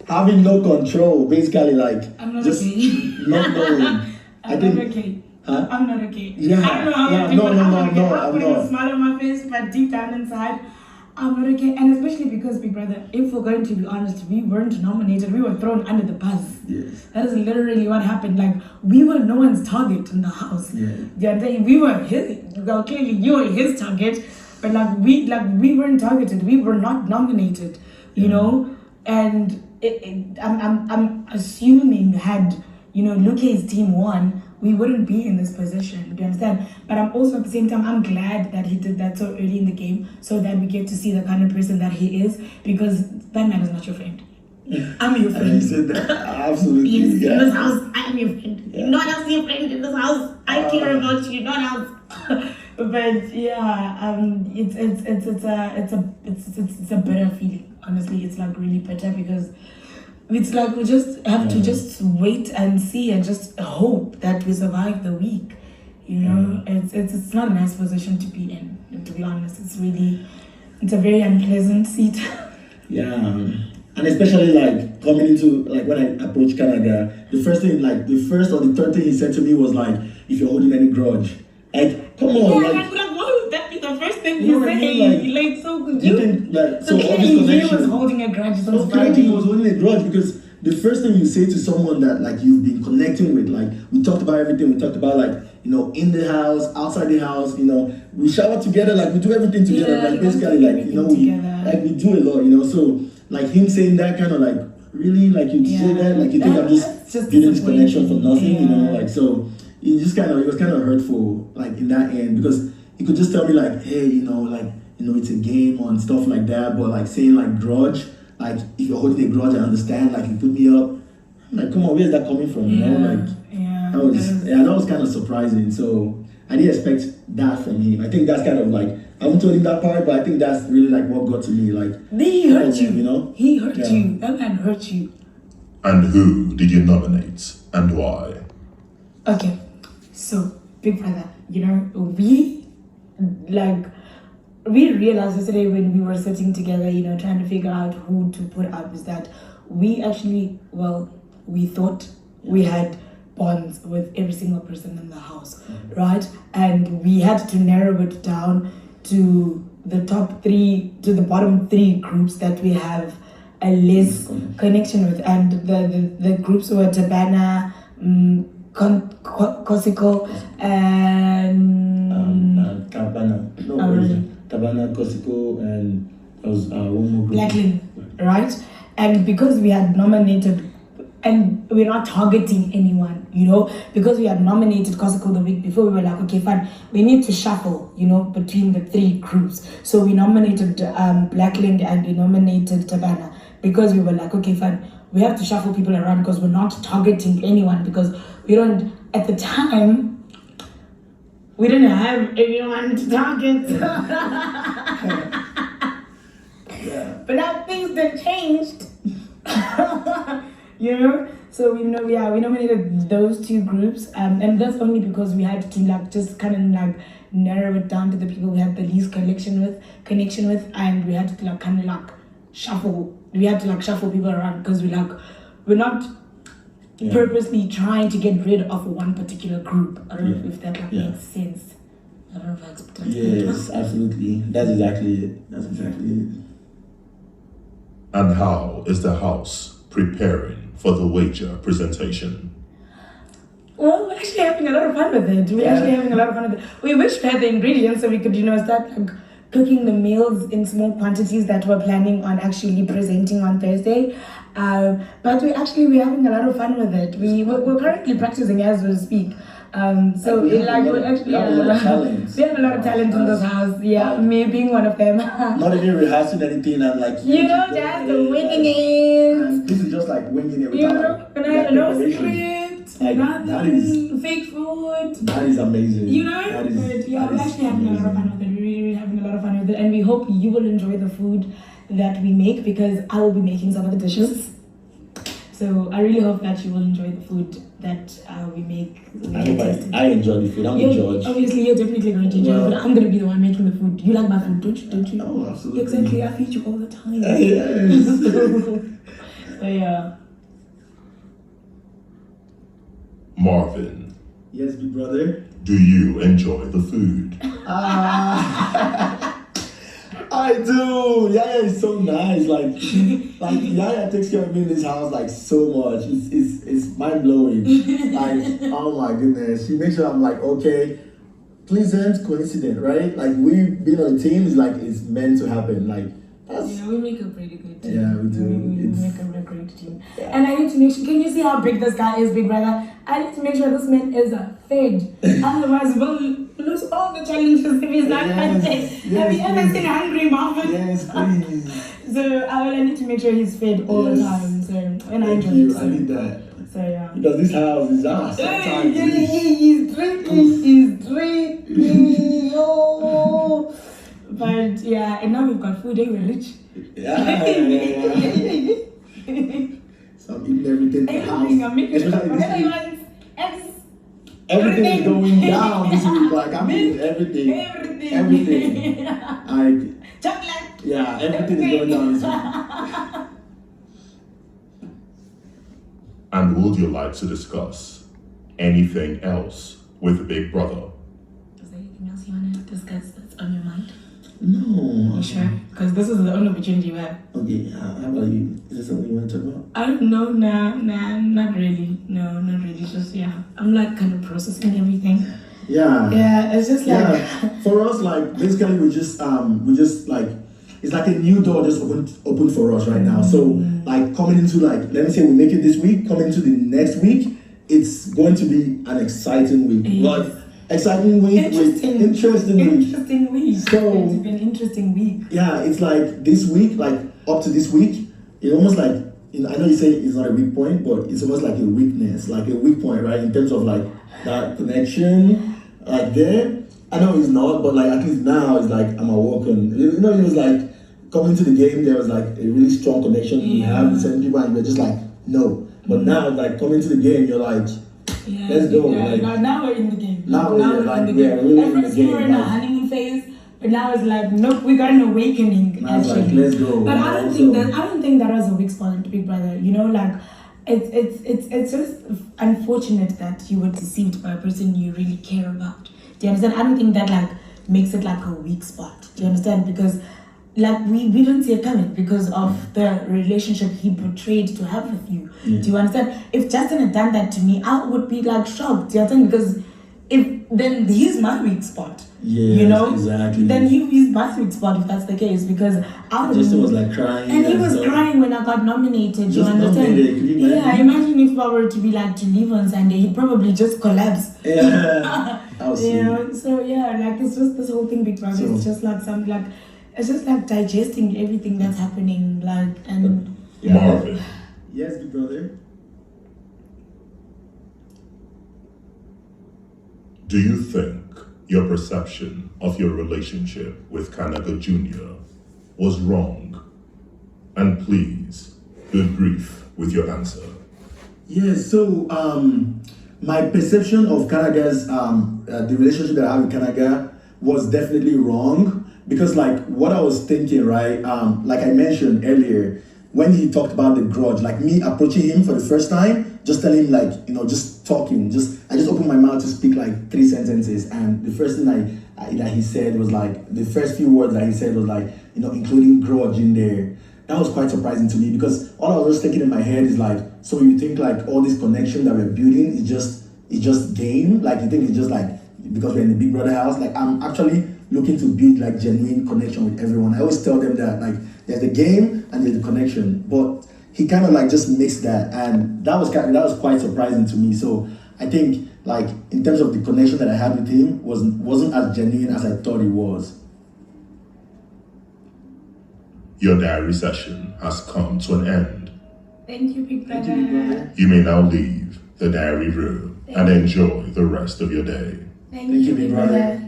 having no control, basically, like I'm not just okay. not knowing. I'm not okay. Huh? I'm not okay. Yeah, I don't know how yeah, to do it. I'm I'm putting not. a smile on my face, but deep down inside, I'm not okay. And especially because, big brother, if we're going to be honest, we weren't nominated. We were thrown under the bus. Yes. That is literally what happened. Like, we were no one's target in the house. Yeah. You understand? We were his. Well, clearly you were his target, but we weren't targeted. We were not nominated. You know, and I'm assuming had Luke's team won, we wouldn't be in this position. Do you understand? But I'm also at the same time, I'm glad that he did that so early in the game, so that we get to see the kind of person that he is, because that man is not your friend. I'm your friend. You said that absolutely. Yes, yeah. in this house, I'm your friend. Yeah. No one else is your friend in this house. I care about you, no one else. But yeah, it's a bitter feeling. Honestly, it's like really bitter, because it's like we just have to just wait and see and just hope that we survive the week. It's not a nice position to be in. To be honest, it's a very unpleasant seat. Yeah, and especially like coming into like when I approached Kanaga, the first or the third thing he said to me was like, "If you're holding any grudge, like come on." Yeah, like, why would that be the first thing you know you what I say? mean? Like so good. You think like So all this clearly he connection. was holding a grudge. So clearly he was holding a grudge, because the first thing you say to someone that like you've been connecting with, like we talked about everything, we talked about like in the house, outside the house, we shower together, like we do everything together, like basically like we do a lot, so like him saying that kind of like really like you say that like you think I'm just building this connection for nothing, like so it was kind of hurtful like in that end, because he could just tell me like, hey, it's a game and stuff like that, but like saying like grudge, like if you're holding a grudge, I understand, like you put me up, I'm like come on, where's that coming from? That was kind of surprising. So I didn't expect that from him. I think that's kind of like, I haven't told him that part, but I think that's really like what got to me. Like he hurt you, He hurt you. That man hurt you. And who did you nominate and why? Okay, so big brother, we realized yesterday when we were sitting together, trying to figure out who to put up, is that we actually, we thought we had bonds with every single person in the house, right? And we had to narrow it down to the top three, to the bottom three groups that we have a less connection with. And the groups were Tabana, Kosiko, and Kabana. Tabana, Kosiko, and there was one more group. Blackland, right? And because we had nominated, and we're not targeting anyone, because we had nominated Kosiko the week before, we were like, okay, fine, we need to shuffle, between the three groups. So we nominated Blackland and we nominated Tabana, because we were like, okay, fine, we have to shuffle people around, because we're not targeting anyone, because we don't, at the time, we didn't have anyone to target. But now things that changed. So we nominated those two groups, and that's only because we had to just kind of narrow it down to the people we had the least connection with, and we had to shuffle. We had to shuffle people around, because we're not purposely trying to get rid of one particular group. I don't know if that makes sense. I don't know if I explained it. Yes, absolutely. That's exactly it. And how is the house preparing for the wager presentation? Well, we're actually having a lot of fun with it. We wish we had the ingredients so we could, start cooking the meals in small quantities that we're planning on actually presenting on Thursday. But we're having a lot of fun with it. We're currently practicing as we speak. We have a lot of talent in this house. Yeah, me being one of them. Not even rehearsing anything and just winging it. And this is just like winging it without no script, nothing, fake food. That is amazing. We're actually having a lot of fun with it. We're really having a lot of fun with it, and we hope you will enjoy the food that we make, because I will be making some of the dishes. So I really hope that you will enjoy the food that we make. I enjoy the food. I'm the judge. Obviously, you're definitely going to enjoy the food. I'm going to be the one making the food. You like my food, don't you? Oh, absolutely. Exactly. I feed you all the time. Yes. So yeah. Marvin, Yes, big brother. do you enjoy the food? I do. Yaya is so nice. Like Yaya takes care of me in this house like so much. It's mind blowing. Like, oh my goodness. She makes sure I'm like, okay, pleasant coincidence, right? Like we being on a team is like it's meant to happen. Like that's Yeah, we make a pretty good team. Yeah, we do. We It's- make a really great team. And I need to make sure, can you see how big this guy is, big brother? I need to make sure this man is fed. Otherwise, we'll lose all the challenges if he's not Yes, fed. yes, Have you ever please. seen Hungry Marvin? yes, please. So I need to make sure he's fed all the Yes. time. So, and I Thank enjoy you. it. I So, need that. so yeah. Because this house is ours. Sometimes He's drinking, yo. But yeah, and now we've got food, we're rich. Yeah. So I'm eating everything in the house. Everything, I'm making Especially this whatever you week. want. Everything is everything. going down this week. Like I'm eating everything. Everything. Everything. Like Chocolate. yeah, everything is going down this week. And would you like to discuss anything else with Big Brother? Is there anything else you want to discuss that's on your mind? No. You sure? Because this is the only opportunity you have. Okay, how about you? Is there something you want to talk about? I don't know, nah, not really. No, not really. Just yeah, I'm like kind of processing everything. Yeah. Yeah, it's just like Yeah. For us, like basically we just like it's like a new door just opened for us right now. So like coming into like let me say we make it this week, coming into the next week, it's going to be an exciting week. Yes. Like exciting week with interesting week. Interesting week. So- It's been an interesting week. Yeah, it's like this week, like up to this week, it's almost like I know you say it's not a weak point, but it's almost like a weakness, like a weak point, right? In terms of like that connection, like there. I know it's not, but like at least now it's like I'm awoken. You know, it was like coming to the game, there was like a really strong connection we have with certain people, and we're just like no. But now, like coming to the game, you're like, Yeah, let's go. Yeah, Like, now we're in the game. Now we're in the we're game. really At in the first we were game. in a Like, honeymoon phase, but now it's like nope, we got an awakening. now it's like actually. let's go. But I don't So- think that was a weak spot in Big Brother. You know, like it's just unfortunate that you were deceived by a person you really care about. Do you understand? I don't think that like makes it like a weak spot. Do you understand? Because like we don't see it coming because of the relationship he portrayed to have with you. Do you understand? If Justin had done that to me, I would be like shocked. Do you understand? Because then he's my weak spot. Yes, you know, exactly. Then he's my sweet spot if that's the case because I would. Justin was like crying. And he was stuff. crying when I got nominated. Just you understand? nominated, could you Yeah, imagine if I were to be like to leave on Sunday, he'd probably just collapse. Yeah, I was You know, so yeah, like it's just this whole thing, Big Brother. So- It's just like something like it's just like digesting everything that's happening, like and Marvin, Yes, big brother. do you think your perception of your relationship with Kanaga Jr. was wrong? And please, be brief with your answer. Yes, so my perception of Kanaga's the relationship that I have with Kanaga was definitely wrong because like what I was thinking, right? Like I mentioned earlier, when he talked about the grudge, like me approaching him for the first time, just telling him like, you know, just talking, I just opened my mouth to speak like 3 sentences, and the first thing that he said was like, the first few words that he said was like, you know, including grudge in there. That was quite surprising to me because all I was just thinking in my head is like, so you think like all this connection that we're building is just game? Like you think it's just like because we're in the Big Brother house? Like I'm actually looking to build like genuine connection with everyone. I always tell them that like there's the game and there's the connection, but he kind of like just mixed that, and that was quite surprising to me. So I think like in terms of the connection that I had with him wasn't as genuine as I thought it was. Your diary session has come to an end. thank you, Big Brother. Thank you, Big Brother. You may now leave the diary room and enjoy the rest of your day. Thank you, Big Brother.